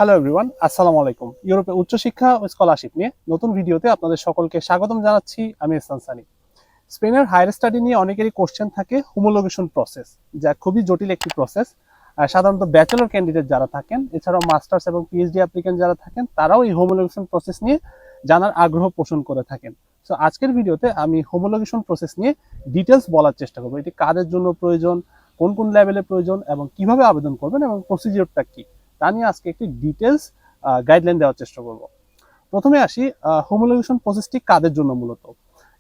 Hello everyone, আসসালামু আলাইকুম। ইউরোপে উচ্চশিক্ষা ও স্কলারশিপ নিয়ে নতুন ভিডিওতে আপনাদের সকলকে স্বাগতম জানাচ্ছি। আমি ইহসান সানি। স্পেনের হায়ার স্টাডি নিয়ে অনেকেরই কোশ্চেন থাকে হোমোলোগেশন প্রসেস, যা খুবই জটিল একটি প্রসেস। সাধারণত ব্যাচেলর ক্যান্ডিডেট যারা থাকেন, এছাড়াও মাস্টার্স এবং পিএইচডি অ্যাপ্লিকেন্ট যারা থাকেন, তারাও এই হোমোলোগেশন প্রসেস নিয়ে জানার আগ্রহ পোষণ করে থাকেন। সো আজকের ভিডিওতে আমি হোমোলোগেশন প্রসেস নিয়ে ডিটেলস বলার চেষ্টা করবো। এটি কাদের জন্য প্রয়োজন, কোন কোন লেভেলে প্রয়োজন এবং কিভাবে আবেদন করবেন এবং প্রসিজিওরটা কি, তা নিয়ে আজকে একটি ডিটেলস গাইডলাইন দেওয়ার চেষ্টা করব। প্রথমে আসি, হোমোলোগেশন প্রসেসটি কাদের জন্য মূলত।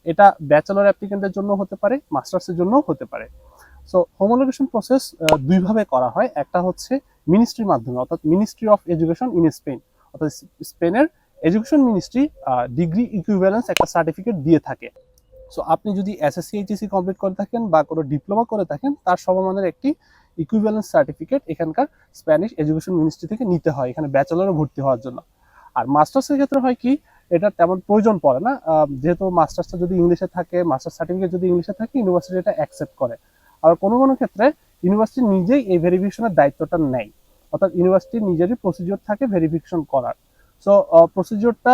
এটা ব্যাচেলর অ্যাপ্লিকেন্টের জন্য হতে পারে, মাস্টার্সের জন্য হতে পারে। সো হোমোলোগেশন প্রসেস দুইভাবে করা হয়। একটা হচ্ছে মিনিস্ট্রির মাধ্যমে, অর্থাৎ ministry of education in Spain, অর্থাৎ স্পেনের এডুকেশন মিনিস্ট্রি ডিগ্রি ইকুইভ্যালেন্স একটা সার্টিফিকেট দিয়ে থাকে। সো আপনি যদি এসএসসি এইচএসসি কমপ্লিট করে থাকেন বা কোনো ডিপ্লোমা করে থাকেন, তার সমমানের একটি ইকুইভ্যালেন্স সার্টিফিকেট এখানকার স্প্যানিশ এডুকেশন মিনিস্ট্রি থেকে নিতে হয় এখানে ব্যাচেলরে ভর্তি হওয়ার জন্য। আর মাস্টার্সের ক্ষেত্রে হয় কি, এটা তেমন প্রয়োজন পড়ে না, যেহেতু মাস্টার্সটা যদি ইংলিশে থাকে, মাস্টার্স সার্টিফিকেট যদি ইংলিশে থাকে, ইউনিভার্সিটি এটা অ্যাকসেপ্ট করে। আর কোনো কোনো ক্ষেত্রে ইউনিভার্সিটি নিজেই এই ভেরিফিকেশনের দায়িত্বটা নেয়, অর্থাৎ ইউনিভার্সিটির নিজেরই প্রসিডিওর থাকে ভেরিফিকেশন করার। সো প্রসিডিওরটা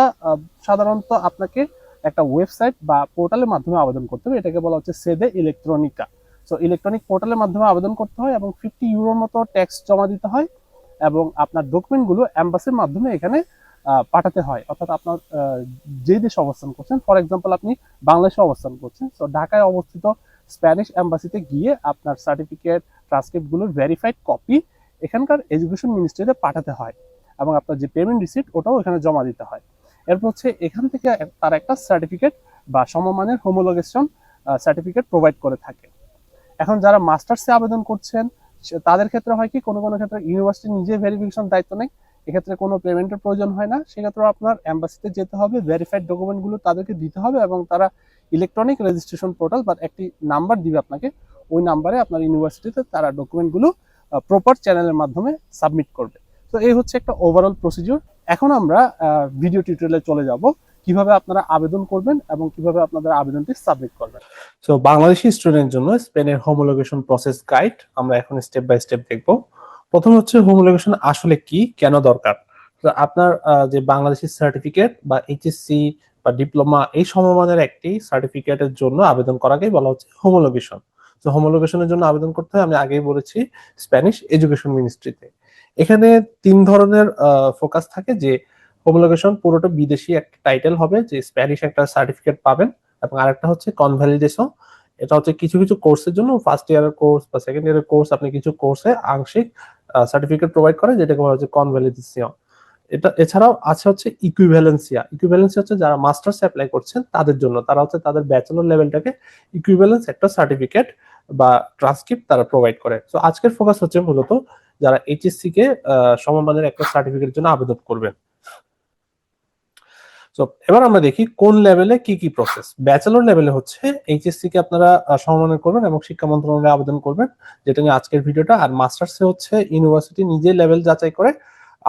সাধারণত আপনাকে একটা ওয়েবসাইট বা পোর্টালের মাধ্যমে আবেদন করতে হবে। এটাকে বলা হচ্ছে সেদে ইলেকট্রনিকা। সো ইলেকট্রনিক পোর্টালের মাধ্যমে আবেদন করতে হয় এবং 50 ইউরোর মতো ট্যাক্স জমা দিতে হয় এবং আপনার ডকুমেন্টগুলো অ্যাম্বাসির মাধ্যমে এখানে পাঠাতে হয়। অর্থাৎ আপনার যে দেশে অবস্থান করছেন, ফর এক্সাম্পল আপনি বাংলাদেশে অবস্থান করছেন, সো ঢাকায় অবস্থিত স্প্যানিশ অ্যাম্বাসিতে গিয়ে আপনার সার্টিফিকেট, ট্রান্সক্রিপ্টগুলোর ভেরিফাইড কপি এখানকার এডুকেশন মিনিস্ট্রিতে পাঠাতে হয় এবং আপনার যে পেমেন্ট রিসিপ্ট ওটাও এখানে জমা দিতে হয়। এরপর হচ্ছে এখান থেকে তার একটা সার্টিফিকেট বা সমমানের হোমোলোগেশন সার্টিফিকেট প্রোভাইড করে থাকে। এখন যারা মাস্টার্সে আবেদন করছেন, তাদের ক্ষেত্রে হয় কি, কোনো কোনো ক্ষেত্রে ইউনিভার্সিটি নিজে ভেরিফিকেশন দায়িত্ব নেয়, এক্ষেত্রে কোনো পেমেন্টের প্রয়োজন হয় না। সেক্ষেত্রে আপনার অ্যাম্বাসিতে যেতে হবে, ভেরিফাইড ডকুমেন্টগুলো তাদেরকে দিতে হবে এবং তারা ইলেকট্রনিক রেজিস্ট্রেশন পোর্টাল বা একটি নাম্বার দিবে আপনাকে, ওই নাম্বারে আপনার ইউনিভার্সিটিতে তারা ডকুমেন্টগুলো প্রপার চ্যানেলের মাধ্যমে সাবমিট করবে। তো এই হচ্ছে একটা ওভারঅল প্রসিডিওর। এখন আমরা ভিডিও টিউটোরিয়ালে চলে যাব কিভাবে আপনারা আবেদন করবেন এবং কিভাবে আপনাদের আবেদনটি সাবমিট করবেন। সো বাংলাদেশি স্টুডেন্টের জন্য স্পেনের হোমোলোগেশন প্রসেস গাইড আমরা এখন স্টেপ বাই স্টেপ দেখব। প্রথম হচ্ছে হোমোলোগেশন আসলে কি, কেন দরকার। আপনার যে বাংলাদেশি সার্টিফিকেট বা এইচএসসি বা ডিপ্লোমা এই সমমানের একটি সার্টিফিকেটের জন্য আবেদন করাকেই বলা হচ্ছে হোমোলোগেশন। তো হোমোলোগেশনের জন্য আবেদন করতে হয়, আমি আগেই বলেছি, স্প্যানিশ এডুকেশন মিনিস্ট্রিতে। এখানে তিন ধরনের ফোকাস থাকে। যে হোমোলোগেশন পুরোটা বিদেশি একটা টাইটেল হবে, যে স্প্যানিশ একটা সার্টিফিকেট পাবেন, এবং আরেকটা হচ্ছে কনভ্যালিডেশন। এটা হচ্ছে কিছু কিছু কোর্সের জন্য, ফার্স্ট ইয়ারের কোর্স বা সেকেন্ড ইয়ারের কোর্স, আপনি কিছু কোর্সে আংশিক সার্টিফিকেট প্রোভাইড করে, যেটাকে বলা হচ্ছে কনভ্যালিডেশন। এটা এছাড়াও আছে হচ্ছে ইকুইভ্যালেন্সিয়া। ইকুইভ্যালেন্সিয়া হচ্ছে যারা মাস্টার্স অ্যাপ্লাই করছেন তাদের জন্য, তারা হচ্ছে তাদের ব্যাচেলর লেভেলটাকে ইকুইভ্যালেন্স একটা সার্টিফিকেট বা ট্রান্সক্রিপ্ট তারা প্রোভাইড করে। তো আজকের ফোকাস হচ্ছে মূলত যারা এইচএসসি কে সমমানের একটা সার্টিফিকেটের জন্য আবেদন করবেন। তো এবার আমরা দেখি কোন লেভেলে কি কি প্রসেস। ব্যাচেলর লেভেলে হচ্ছে এইচএসসি কে আপনারা সমমানের করবেন এবং শিক্ষা মন্ত্রণালয়ে আবেদন করবেন, যেটা নিয়ে আজকের ভিডিওটা। আর মাস্টার্সে হচ্ছে ইউনিভার্সিটি নিজে লেভেল যাচাই করে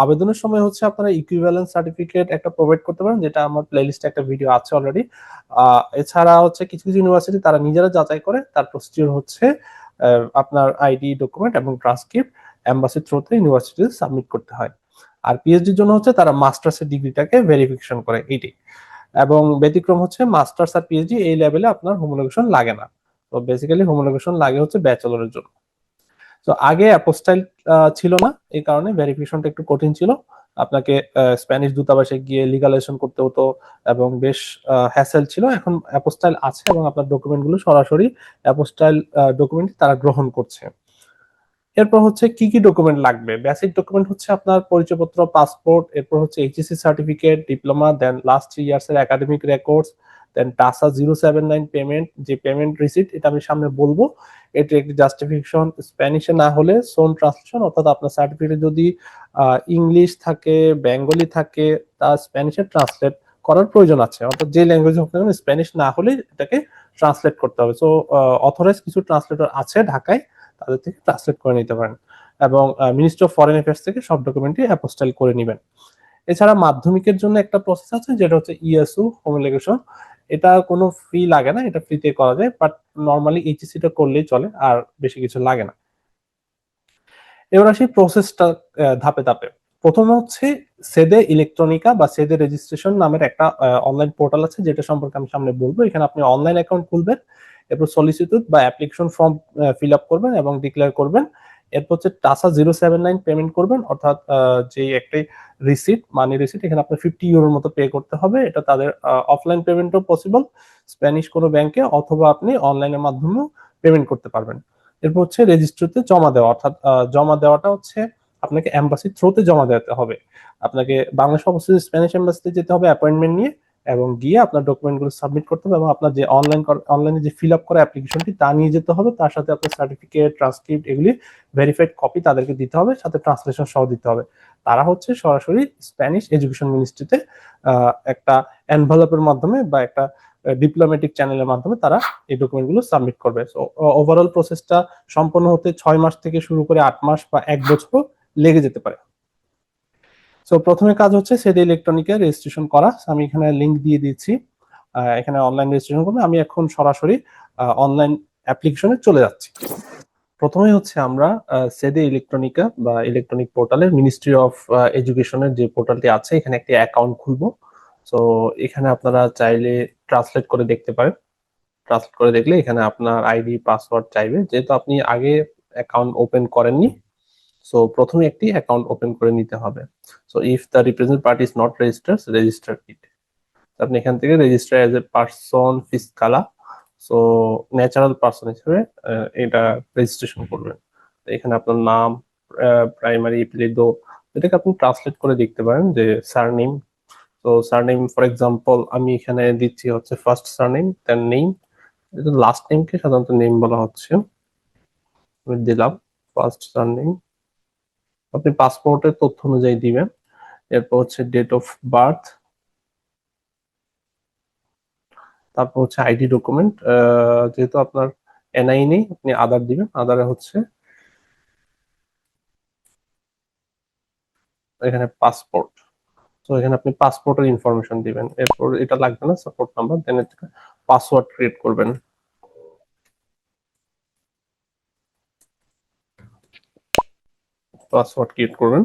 আবেদনের সময় হচ্ছে আপনারা ইকুইভ্যালেন্স সার্টিফিকেট একটা প্রোভাইড করতে পারেন, যেটা আমার প্লেলিস্টে একটা ভিডিও আছে অলরেডি। এছাড়া হচ্ছে কিছু কিছু ইউনিভার্সিটি তারা নিজেরা যাচাই করে, তার প্রসিডিউর হচ্ছে আপনার আইডি, ডকুমেন্ট এবং ট্রান্সক্রিপ্ট এমবাসি থ্রুতে ইউনিভার্সিটিতে সাবমিট করতে হয়। আর পিএইচডির জন্য হচ্ছে তারা মাস্টার্সের ডিগ্রিটাকে ভেরিফিকেশন করে, এইটাই। এবং ব্যতিক্রম হচ্ছে মাস্টার্স আর পিএইচডি এই লেভেলে আপনার হোমোলোগেশন লাগে না। তো বেসিক্যালি হোমোলোগেশন লাগে হচ্ছে ব্যাচেলরের জন্য। তো আগে অ্যাপোস্টাইল ছিল না, এই কারণে ভেরিফিকেশনটা একটু কঠিন ছিল। আপনাকে স্প্যানিশ দূতাবাসে গিয়ে লিগালাইজেশন করতে হতো এবং বেশ হ্যাসেল ছিল। এখন অ্যাপোস্টাইল আছে এবং আপনার ডকুমেন্টগুলো সরাসরি অ্যাপোস্টাইল ডকুমেন্ট তারা গ্রহণ করছে। এরপর হচ্ছে কি কি ডকুমেন্ট লাগবে। বেসিক ডকুমেন্ট হচ্ছে আপনার পরিচয়পত্র, পাসপোর্ট, এরপর হচ্ছে এইচএসসি সার্টিফিকেট, ডিপ্লোমা, দেন লাস্ট 3 ইয়ার্স এর একাডেমিক রেকর্ডস, দেন টাসা 079 পেমেন্ট, যে পেমেন্ট রিসিপ্ট, এটা আমি সামনে বলবো। এটা একটি জাস্টিফিকেশন, স্প্যানিশে না হলে সোন ট্রান্সলেশন, অর্থাৎ আপনার সার্টিফিকেট যদি ইংলিশ থাকে, বেঙ্গলি থাকে, তা স্প্যানিশে ট্রান্সলেট করার প্রয়োজন আছে। অর্থাৎ যে ল্যাঙ্গুয়েজ হোক না কেন, স্প্যানিশ না হলে এটাকে ট্রান্সলেট করতে হবে। সো অথরাইজ কিছু ট্রান্সলেটর আছে ঢাকায়, তাদের থেকে ট্রান্সলেট করে নিতে পারেন। এবং মিনিস্ট্রি অফ ফরেন অ্যাফেয়ার্স থেকে সব ডকুমেন্টই অ্যাপোস্টাইল করে নেবেন। এছাড়া মাধ্যমিকের জন্য একটা প্রসেস আছে, যেটা হচ্ছে ইএসইউ হোমোলোগেশন। এটা কোনো ফি লাগে না, এটা ফ্রিতে করা যায়, বাট নর্মালি এইচএসসি টা করলেই চলে, আর বেশি কিছু লাগে না। এবার আসি প্রসেসটা ধাপে ধাপে। প্রথমে হচ্ছে সেদে ইলেকট্রনিকা বা সেদে রেজিস্ট্রেশন নামের একটা অনলাইন পোর্টাল আছে, যেটা সম্পর্কে আমি সামনে বলবো। এখানে আপনি অনলাইন অ্যাকাউন্ট খুলবেন, এরপর সলিসিটুড বা অ্যাপ্লিকেশন ফর্ম ফিল আপ করবেন এবং ডিক্লেয়ার করবেন। এরপর হচ্ছে টাসা 079 পেমেন্ট করবেন, অর্থাৎ যে একটি রিসিট, মানি রিসিট, এখানে আপনার 50 ইউরোর মতো পে করতে হবে। এটা তাদের অফলাইন পেমেন্টও পসিবল স্প্যানিশ কোনো ব্যাংকে, অথবা আপনি অনলাইনের মাধ্যমেও পেমেন্ট করতে পারবেন। এরপর হচ্ছে রেজিস্ট্রিতে জমা দেওয়া, অর্থাৎ জমা দেওয়াটা হচ্ছে আপনাকে এম্বাসি থ্রুতে জমা দিতে হবে। আপনাকে বাংলাদেশ অবস্থিত স্প্যানিশ এম্বাসিতে যেতে হবে অ্যাপয়েন্টমেন্ট নিয়ে, এবং গিয়ে আপনার ডকুমেন্টগুলো সাবমিট করতে হবে, এবং আপনার যে অনলাইনে যে ফিল আপ করা অ্যাপ্লিকেশনটি তা নিয়ে যেতে হবে। তার সাথে আপনার সার্টিফিকেট, ট্রান্সক্রিপ্ট, এগুলি ভেরিফাইড কপি তাদেরকে দিতে হবে, সাথে ট্রান্সলেশন সহ দিতে হবে। তারা হচ্ছে সরাসরি স্প্যানিশ এডুকেশন মিনিস্ট্রিতে একটা এনভেলপের মাধ্যমে বা একটা ডিপ্লোম্যাটিক চ্যানেলের মাধ্যমে তারা এই ডকুমেন্টগুলো সাবমিট করবে। সো ওভারঅল প্রসেসটা সম্পন্ন হতে 6 মাস থেকে শুরু করে 8 মাস বা 1 বছর লেগে যেতে পারে। সো প্রথমে কাজ হচ্ছে সেদে ইলেকট্রনিকে রেজিস্ট্রেশন করা। আমি এখানে লিংক দিয়ে দিচ্ছি, এখানে অনলাইন রেজিস্ট্রেশন করবে। আমি এখন সরাসরি অনলাইন অ্যাপ্লিকেশনে চলে যাচ্ছি। প্রথমে হচ্ছে আমরা সেদে ইলেকট্রনিকা বা ইলেকট্রনিক পোর্টালের মিনিস্ট্রি অফ এডুকেশনের যে পোর্টালটি আছে, এখানে একটি অ্যাকাউন্ট খুলবো। সো এখানে আপনারা চাইলে ট্রান্সলেট করে দেখতে পারেন। ট্রান্সলেট করে দেখলে এখানে আপনার আইডি পাসওয়ার্ড চাইবে, যেহেতু আপনি আগে অ্যাকাউন্ট ওপেন করেননি। সো প্রথমে একটি অ্যাকাউন্ট ওপেন করে নিতে হবে। So if the represent party is not registered, register it. আপনি এখান থেকে রেজিস্টার এজ এ পারসন ফিসকালা, সো ন্যাচারাল পারসন হিসেবে এটা রেজিস্ট্রেশন করবেন। এখানে আপনার নাম, প্রাইমারি এপিলিদো, এটাকে আপনি ট্রান্সলেট করে দেখতে পারেন যে সারনেম। তো সারনেম ফর এক্সাম্পল আমি এখানে দিচ্ছি হচ্ছে first surname, then name. Last নেমকে সাধারণত নেম বলা হচ্ছে। আমি দিলাম ফার্স্ট সারনেম, আপনি পাসপোর্টের তথ্য অনুযায়ী দিবেন। এরপর হচ্ছে ডেট অফ বার্থ, তারপর হচ্ছে আইডি ডকুমেন্ট, যেহেতু আপনার এনআই নেই আপনি আধার দিবেন। আধারে হচ্ছে এখানে পাসপোর্ট, তো এখানে আপনি পাসপোর্টের ইনফরমেশন দিবেন। এরপর এটা লাগবে না, সাপোর্ট নাম্বার, দেন পাসওয়ার্ড ক্রিয়েট করবেন। পাসওয়ার্ড ক্রিয়েট করবেন,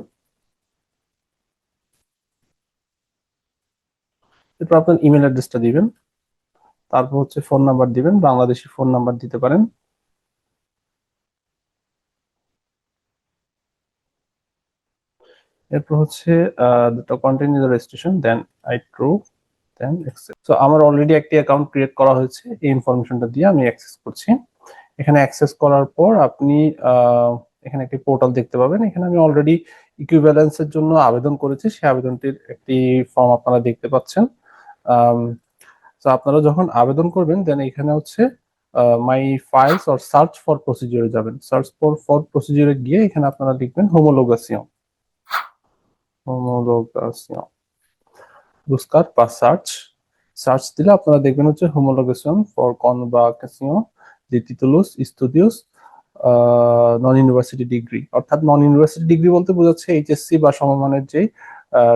এরপর আপনার ইমেল অ্যাড্রেসটা দিবেন। তারপর হচ্ছে ফোন নাম্বার দিবেন, বাংলাদেশি ফোন নাম্বার দিতে পারেন। এরপর হচ্ছে দুটো continue the registration, then I true, then accept. তো আমার অলরেডি একটি অ্যাকাউন্ট ক্রিয়েট করা হয়েছে, এই ইনফরমেশনটা দিয়ে আমি অ্যাক্সেস করছি। এখানে অ্যাক্সেস করার পর আপনি এখানে একটি পোর্টাল দেখতে পাবেন। এখানে আমি অলরেডি ইকুইভ্যালেন্সের জন্য আবেদন করেছি, সেই আবেদনটির একটি ফর্ম আপনারা দেখতে পাচ্ছেন। তো আপনারা যখন আবেদন করবেন, দেন এখানে হচ্ছে my files or search for প্রসিডিউরে যাবেন। সার্চ ফর প্রসিডিউরে গিয়ে এখানে আপনারা লিখবেন হোমোলোগাসিয়ন, হোমোলোগাসিয়ন, বুসকার বা সার্চ। সার্চ দিলে আপনারা দেখবেন হচ্ছে homologation for convocation de títulos estudios non university degree. অর্থাৎ নন ইউনিভার্সিটি ডিগ্রি বলতে বোঝাচ্ছে এইচএসসি বা সমমানের যে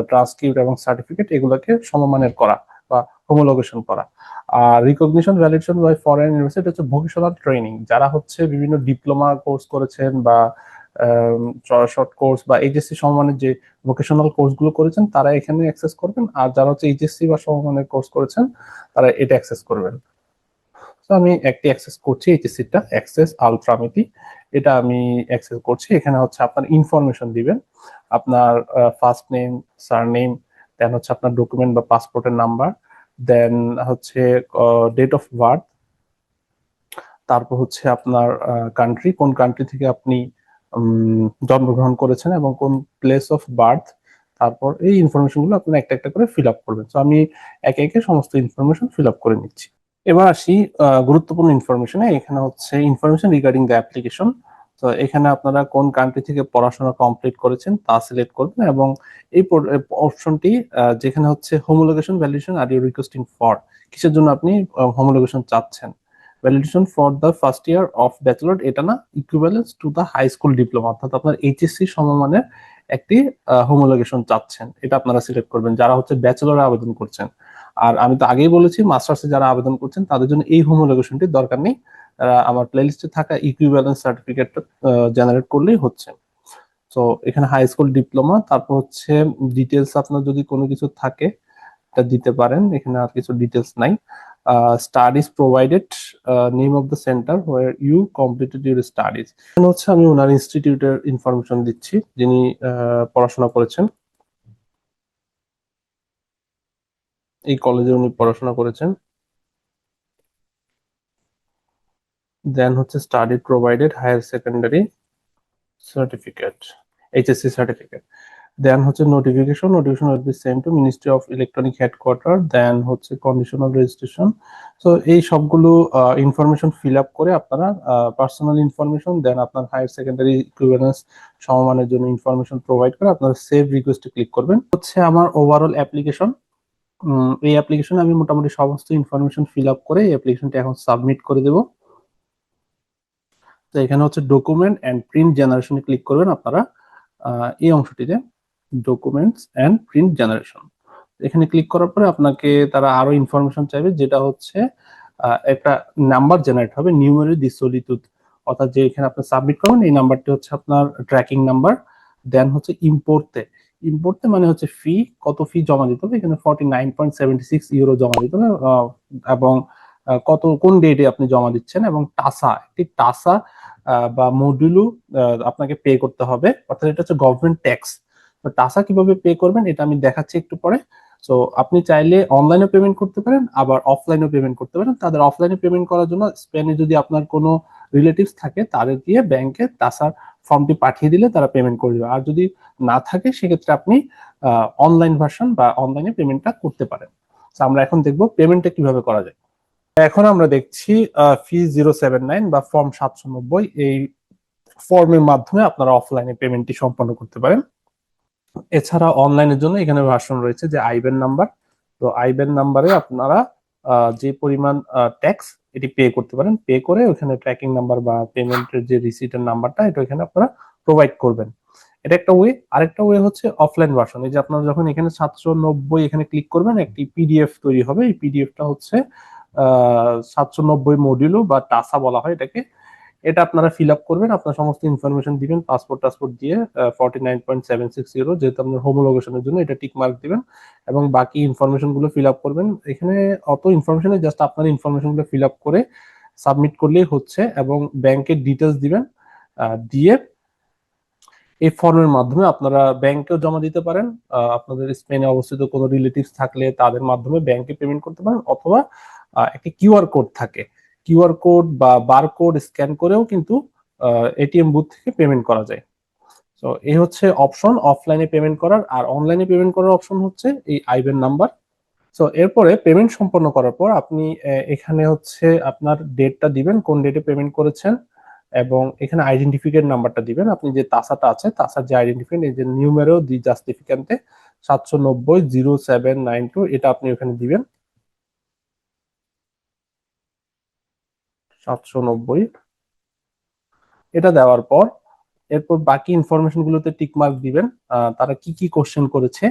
ট্রান্সক্রিপ্ট এবং সার্টিফিকেট, এগুলোকে সমমানের করা বা হোমোলোগেশন করা। আর recognition validation by foreign university হচ্ছে ভোকেশনাল ট্রেনিং। যারা হচ্ছে বিভিন্ন ডিপ্লোমা কোর্স করেছেন বা শর্ট কোর্স বা এইচএসসি সমমানের যে ভোকেশনাল কোর্সগুলো করেছেন, তারা এখানে অ্যাক্সেস করবেন। আর যারা হচ্ছে এইচএসসি বা সমমানের কোর্স করেছেন, তারা এটা অ্যাক্সেস করবেন। তো আমি একটি অ্যাক্সেস করছি, এইচএসসিটা অ্যাক্সেস আলট্রামিটি, এটা আমি অ্যাক্সেস করছি। এখানে হচ্ছে আপনার ইনফরমেশন দিবেন, আপনার ফার্স্ট নেম, সারনেম, দেন হচ্ছে আপনার ডকুমেন্ট বা পাসপোর্টের নাম্বার, দেন হচ্ছে ডেট অফ বার্থ, তারপর হচ্ছে আপনার কান্ট্রি, কোন কান্ট্রি থেকে আপনি জন্মগ্রহণ করেছেন এবং কোন প্লেস অফ বার্থ। তারপর এই ইনফরমেশনগুলো আপনি একটা একটা করে ফিল আপ করবেন। তো আমি একে একে সমস্ত ইনফরমেশন ফিল আপ করে নিচ্ছি। এবার আসি গুরুত্বপূর্ণ ইনফরমেশনে। এখানে হচ্ছে ইনফরমেশন রিগার্ডিং দ্য অ্যাপ্লিকেশন। তো এখানে আপনারা কোন কান্ট্রি থেকে পড়াশোনা কমপ্লিট করেছেন তা সিলেক্ট করবেন, এবং এই অপশনটি যেখানে হচ্ছে homologation validation are you requesting for, কিসের জন্য আপনি হোমোলোগেশন চাচ্ছেন। Validation for the first year of bachelor, এটা না, equivalence to the high school diploma, অর্থাৎ আপনার এইচএসসি সমমানের একটি হোমোলোগেশন চাচ্ছেন, এটা আপনারা সিলেক্ট করবেন যারা হচ্ছে ব্যাচেলরে আবেদন করছেন। আর আমি তো আগেই বলেছি মাস্টার্সে যারা আবেদন করছেন তাদের জন্য এই হোমোলোগেশনটির দরকার নেই, আমার প্লেলিস্টে থাকা ইকুইভ্যালেন্স সার্টিফিকেটটা জেনারেট করলেই হচ্ছে। সো এখানে হাই স্কুল ডিপ্লোমা, তারপর হচ্ছে ডিটেলস আপনার যদি কোনো কিছু থাকে এটা দিতে পারেন, এখানে আর কিছু ডিটেলস নাই। Studies provided, name of the centre where you completed your studies. এখানে হচ্ছে আমি ওনার ইনস্টিটিউটের ইনফরমেশন দিচ্ছি, যিনি পড়াশোনা করেছেন, এই কলেজে উনি পড়াশোনা করেছেন। দেন হচ্ছে study provided higher secondary certificate, HSC certificate. Then হচ্ছে notification will be send to ministry of electronic headquarter. Then হচ্ছে কন্ডিশন অফ রেজিস্ট্রেশন। সো এই সবগুলো ইনফরমেশন ফিল আপ করে আপনারা পার্সোনাল ইনফরমেশন, দেন আপনার হায়ার সেকেন্ডারি ইকুইভ্যালেন্স সমমানের জন্য ইনফরমেশন প্রোভাইড করে আপনারা সেভ রিকোয়েস্টে ক্লিক করবেন। হচ্ছে আমার ওভারঅল অ্যাপ্লিকেশন। এই অ্যাপ্লিকেশনে আমি মোটামুটি সমস্ত ইনফরমেশন ফিল আপ করে এই অ্যাপ্লিকেশনটা এখন সাবমিট করে দেব। তো এখানে হচ্ছে ডকুমেন্ট অ্যান্ড প্রিন্ট জেনারেশনে ক্লিক করবেন আপনারা, এই অংশটিতে ডকুমেন্টস অ্যান্ড প্রিন্ট জেনারেশন। এখানে ক্লিক করার পরে আপনাকে তারা আরো ইনফরমেশন চাইবে, যেটা হচ্ছে একটা নাম্বার জেনারেট হবে, নিউমেরি দি সলিতুড, অর্থাৎ যে এখানে আপনি সাবমিট করবেন এই নাম্বারটি হচ্ছে আপনার ট্র্যাকিং নাম্বার। দেন হচ্ছে ইম্পোর্টে, ইম্পোর্টে মানে হচ্ছে ফি, কত ফি জমা দিতে হবে, এখানে 49.76 ইউরো জমা দিতে হবে, এবং কত কোন ডেটে আপনি জমা দিচ্ছেন, এবং টাসা, একটি টাসা বা মডুলু আপনাকে পে করতে হবে, অর্থাৎ এটা হচ্ছে গভর্নমেন্ট ট্যাক্স। তো টাসা কিভাবে পে করবেন এটা আমি দেখাচ্ছি একটু পরে। সো আপনি চাইলে অনলাইনে পেমেন্ট করতে পারেন, আবার অফলাইনে পেমেন্ট করতে পারেন। তাদের অফলাইনে পেমেন্ট করার জন্য স্পেনে যদি আপনার কোনো রিলেটিভস থাকে তাদের দিয়ে ব্যাংকে টাসার ফর্মটি পাঠিয়ে দিলে তারা পেমেন্ট করে দেবে। আর যদি না থাকে সেক্ষেত্রে আপনি অনলাইন ভার্সন বা অনলাইনে পেমেন্টটা করতে পারেন। আমরা এখন দেখবো পেমেন্টটা কিভাবে করা যায়। এখন আমরা দেখছি ফি 079 বা ফর্ম 790, এই ফর্মের মাধ্যমে আপনারা অফলাইনে পেমেন্টটি সম্পন্ন করতে পারেন। এছাড়া অনলাইনের জন্য এখানে ভার্সন রয়েছে যে আইবেন নাম্বার। তো আইবেন নাম্বারে আপনারা যে পরিমাণ ট্যাক্স এটি পে করতে পারেন, পে করে ওখানে ট্র্যাকিং নাম্বার বা পেমেন্টের যে রিসিটের নাম্বারটা এটা এখানে আপনারা প্রোভাইড করবেন। এটা একটা ওয়ে। আরেকটা ওয়ে হচ্ছে অফলাইন ভার্সন। এই যে আপনারা যখন এখানে 790 এখানে ক্লিক করবেন একটি পিডিএফ তৈরি হবে, এই পিডিএফটা হচ্ছে 790 মডিউলো বা টাসা বলা হয় এটাকে। এটা আপনারা ফিল আপ করবেন, আপনার সমস্ত ইনফরমেশন দিবেন, পাসপোর্ট টাসপোর্ট দিয়ে 49.760, যেহেতু আপনার হোমোলোগেশনের জন্য এটা টিক মার্ক দিবেন, এবং বাকি ইনফরমেশন গুলো ফিল আপ করবেন। এখানে অত ইনফরমেশনে জাস্ট আপনার ইনফরমেশন গুলো ফিল আপ করে সাবমিট করলেই হচ্ছে, এবং ব্যাংকের ডিটেলস দিবেন, দিয়ে এই ফর্মের মাধ্যমে আপনারা ব্যাংকেও জমা দিতে পারেন। আপনাদের স্পেনে অবস্থিত কোনো রিলেটিভস থাকলে তাদের মাধ্যমে ব্যাংকে পেমেন্ট করতে পারেন, অথবা একটি কিউআর কোড থাকে, কিউআর কোড বা বারকোড স্ক্যান করেও কিন্তু এটিএম বুথ থেকে পেমেন্ট করা যায়। তো এই হচ্ছে অপশন অফলাইনে পেমেন্ট করার। আর অনলাইনে পেমেন্ট করার অপশন হচ্ছে এই আইবেন নাম্বার। সো এরপরে পেমেন্ট সম্পন্ন করার পর আপনি এখানে হচ্ছে আপনার ডেটটা দিবেন, কোন ডেটে পেমেন্ট করেছেন, এবং এখানে আইডেন্টিফিকেট নাম্বারটা দিবেন। আপনি যে তাসাটা আছে তাসার যে আইডেন্টিফিকেট, এই যে নিউমেরো দি জাস্টিফিকান্তে 790-0792, এটা আপনি ওখানে দিবেন 790। এটা দেওয়ার পর এরপর বাকি ইনফরমেশন গুলোতে টিক মার্ক দিবেন, তারা কি কি কোশ্চেন করেছে।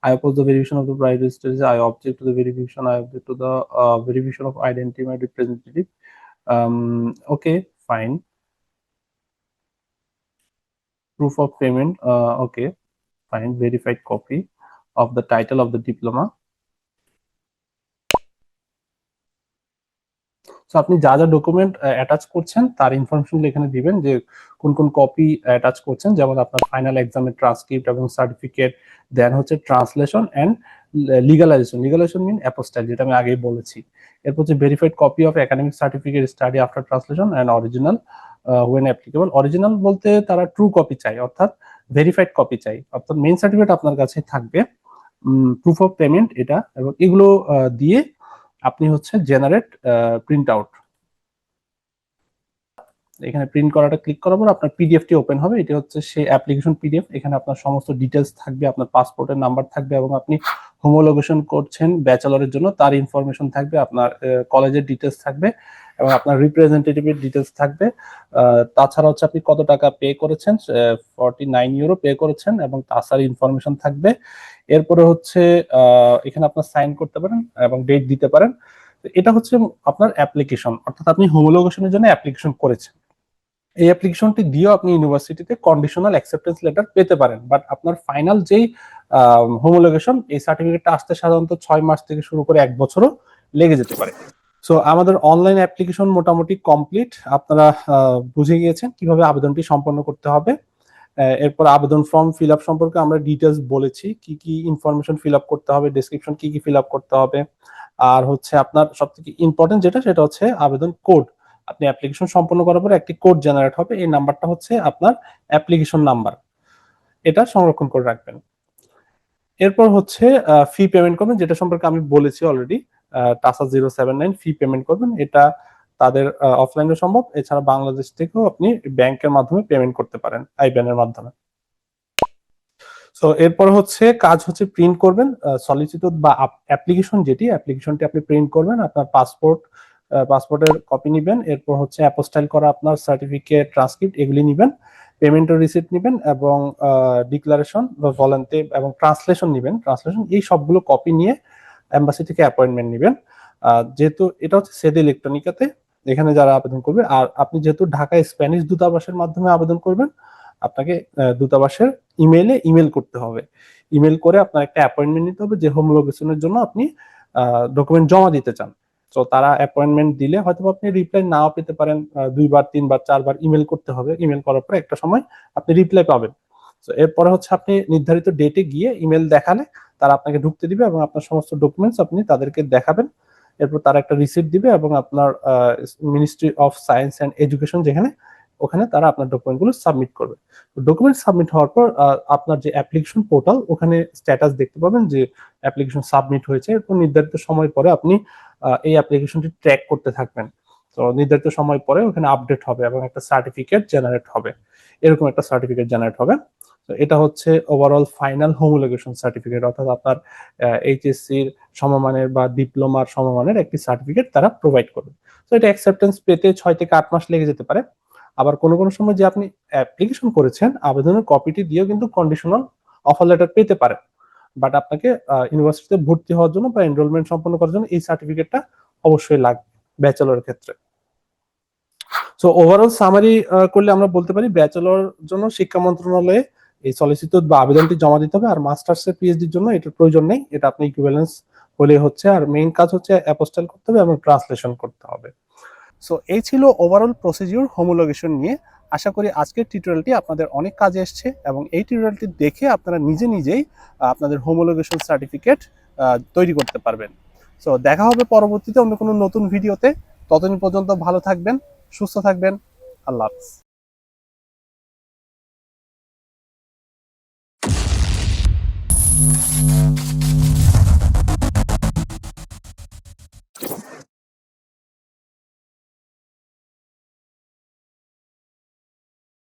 I oppose the verification of the prior status. I object to the verification. I object to the verification of identity of my representative. Okay, fine. Proof of payment. Okay, fine. Verified copy of the title of the diploma. So আপনি যা যা document attach করছেন তার information এখানে দিবেন, যে কোন কোন কপি অ্যাটাচ করছেন, যেমন আপনার ফাইনাল এক্সামের ট্রান্সক্রিপ্ট এবং সার্টিফিকেট, দেন হচ্ছে translation and legalisation. Legalisation mean apostille, যেটা আমি আগেই বলেছি। এরপর হচ্ছে verified copy of academic certificate study after translation and original when applicable. Original বলতে তারা ট্রু কপি চাই, অর্থাৎ ভেরিফাইড কপি চাই, অর্থাৎ মেইন সার্টিফিকেট আপনার কাছে থাকবে, প্রুফ অফ পেমেন্ট এটা, এবং এগুলো দিয়ে আপনি হচ্ছে জেনারেট প্রিন্ট আউট, এখানে প্রিন্ট করাটা ক্লিক করার পর আপনার পিডিএফটি ওপেন হবে। এটা হচ্ছে সেই অ্যাপ্লিকেশন পিডিএফ। এখানে আপনার সমস্ত ডিটেলস থাকবে, আপনার পাসপোর্টের নাম্বার থাকবে, এবং আপনি হোমোলোগেশন করছেন ব্যাচেলরের জন্য তার ইনফরমেশন থাকবে, আপনার কলেজের ডিটেলস থাকবে, এবং আপনার রিপ্রেজেন্টেটিভের ডিটেলস থাকবে। তাছাড়া হচ্ছে আপনি কত টাকা পে করেছেন, 49 ইউরো পে করেছেন, এবং তাছাড়া ইনফরমেশন থাকবে। এরপরে হচ্ছে এখানে আপনার সাইন করতে পারেন এবং ডেট দিতে পারেন। এটা হচ্ছে আপনার অ্যাপ্লিকেশন, অর্থাৎ আপনি হোমোলোগেশনের জন্য অ্যাপ্লিকেশন করেছেন। এই অ্যাপ্লিকেশনটি দিয়েও আপনি ইউনিভার্সিটিতে কন্ডিশনাল অ্যাকসেপ্টেন্স লেটার পেতে পারেন, বাট আপনার ফাইনাল যেই হোমোলোগেশন এই সার্টিফিকেটটা আসতে সাধারণত 6 মাস থেকে শুরু করে 1 বছরও লেগে যেতে পারে। সো আমাদের অনলাইন অ্যাপ্লিকেশন মোটামুটি কমপ্লিট। আপনারা বুঝে গিয়েছেন কিভাবে আবেদনটি সম্পন্ন করতে হবে। এরপর আবেদন ফর্ম ফিল আপ সম্পর্কে আমরা ডিটেলস বলেছি, কি কি ইনফরমেশন ফিল আপ করতে হবে, ডেসক্রিপশন কি কি ফিল আপ করতে হবে, আর হচ্ছে আপনার সবথেকে ইম্পর্টেন্ট যেটা সেটা হচ্ছে আবেদন কোড। আপনি অ্যাপ্লিকেশন সম্পন্ন করার পরে একটি কোড জেনারেট হবে, এই নাম্বারটা হচ্ছে আপনার অ্যাপ্লিকেশন নাম্বার, এটা সংরক্ষণ করে রাখবেন। এরপর হচ্ছে ফি পেমেন্ট করবেন, যেটা সম্পর্কে আমি বলেছি অলরেডি। টাসা 079 ফি পেমেন্ট করবেন, এটা তাদের অফলাইনে সম্ভব, এছাড়া বাংলাদেশ থেকেও আপনি ব্যাংকের মাধ্যমে পেমেন্ট করতে পারেন আইব্যান এর মাধ্যমে। সো এরপর হচ্ছে কাজ হচ্ছে প্রিন্ট করবেন সলিসিটর বা অ্যাপ্লিকেশন, যেটি অ্যাপ্লিকেশনটি আপনি প্রিন্ট করবেন, আপনার পাসপোর্টের কপি নেবেন, এরপর হচ্ছে অ্যাপোস্টাইল করা আপনার সার্টিফিকেট, ট্রান্সক্রিপ্ট এগুলি নেবেন, পেমেন্টের রিসিপ্ট নেবেন এবং ডিক্লারেশন বা ভলান্টি এবং ট্রান্সলেশন নেবেন, ট্রান্সলেশন এই সবগুলো কপি নিয়ে এম্বাসি থেকে অ্যাপয়েন্টমেন্ট নেবেন। যেহেতু এটা হচ্ছে সেদ ইলেকট্রনিকাতে, এখানে যারা আবেদন করবে, আর আপনি যেহেতু ঢাকায় স্প্যানিশ দূতাবাসের মাধ্যমে আবেদন করবেন, আপনাকে দূতাবাসের ইমেল করতে হবে। ইমেল করে আপনার একটা অ্যাপয়েন্টমেন্ট নিতে হবে যে হোমোলোগেশনের জন্য আপনি ডকুমেন্ট জমা দিতে চান। তো তারা অ্যাপয়েন্টমেন্ট দিলে হয়তো আপনি রিপ্লাই নাও পেতে পারেন, 2বার 3বার 4বার ইমেল করতে হবে, ইমেল করার পরে একটা সময় আপনি রিপ্লাই পাবেন। তো এরপরে হচ্ছে আপনি নির্ধারিত ডেটে গিয়ে ইমেল দেখালে তারা আপনাকে ঢুকতে দিবে এবং আপনার সমস্ত ডকুমেন্টস আপনি তাদেরকে দেখাবেন। এরপর তারা একটা রিসিপ্ট দিবে এবং আপনার ministry of science and education যেখানে, ওখানে তারা আপনার ডকুমেন্টগুলো সাবমিট করবে। ডকুমেন্ট সাবমিট হওয়ার পর আপনার যে অ্যাপ্লিকেশন পোর্টাল, ওখানে স্ট্যাটাস দেখতে পাবেন যে অ্যাপ্লিকেশন সাবমিট হয়েছে। এরপর নির্ধারিত সময় পরে আপনি এই অ্যাপ্লিকেশনটি ট্র্যাক করতে থাকবেন। তো নির্ধারিত সময় পরে ওখানে আপডেট হবে এবং একটা সার্টিফিকেট জেনারেট হবে, এরকম একটা সার্টিফিকেট জেনারেট হবে। তো এটা হচ্ছে ওভারঅল ফাইনাল হোমোলোগেশন সার্টিফিকেট, অর্থাৎ আপনার এইচএসসির সমমানের বা ডিপ্লোমার সমমানের একটি সার্টিফিকেট তারা প্রোভাইড করবে। তো এটা অ্যাকসেপ্টেন্স পেতে 6 থেকে 8 মাস লেগে যেতে পারে। আবার কোনো কোনো সময় যে আপনি অ্যাপ্লিকেশন করেছেন আবেদনের কপিটি দিয়েও কিন্তু কন্ডিশনাল অফার লেটার পেতে পারেন, বাট আপনাকে ইউনিভার্সিটিতে ভর্তি হওয়ার জন্য বা এনরোলমেন্ট সম্পন্ন করার জন্য এই সার্টিফিকেটটা অবশ্যই লাগবে ব্যাচেলরের ক্ষেত্রে। সো ওভারঅল সামারি করলে আমরা বলতে পারি ব্যাচেলর জন্য শিক্ষা মন্ত্রণালয়ে এই সলিসিটর বা আবেদনটি জমা দিতে হবে, আর মাস্টার্সের পিএইচডির জন্য এটার প্রয়োজন নেই, এটা আপনি ইকুইভ্যালেন্স হলে হচ্ছে। আর মেইন কাজ হচ্ছে অ্যাপোস্টাইল করতে হবে এবং ট্রান্সলেশন করতে হবে। সো এই ছিল ওভারঅল প্রসিডিউর হোমোলোগেশন নিয়ে। আশা করি আজকের টিউটোরিয়ালটি আপনাদের অনেক কাজে এসছে এবং এই টিউটোরিয়ালটি দেখে আপনারা নিজেই আপনাদের হোমোলোগেশন সার্টিফিকেট তৈরি করতে পারবেন। সো দেখা হবে পরবর্তীতে অন্য কোনো নতুন ভিডিওতে। ততদিন পর্যন্ত ভালো থাকবেন, সুস্থ থাকবেন। আল্লাহ হাফেজ।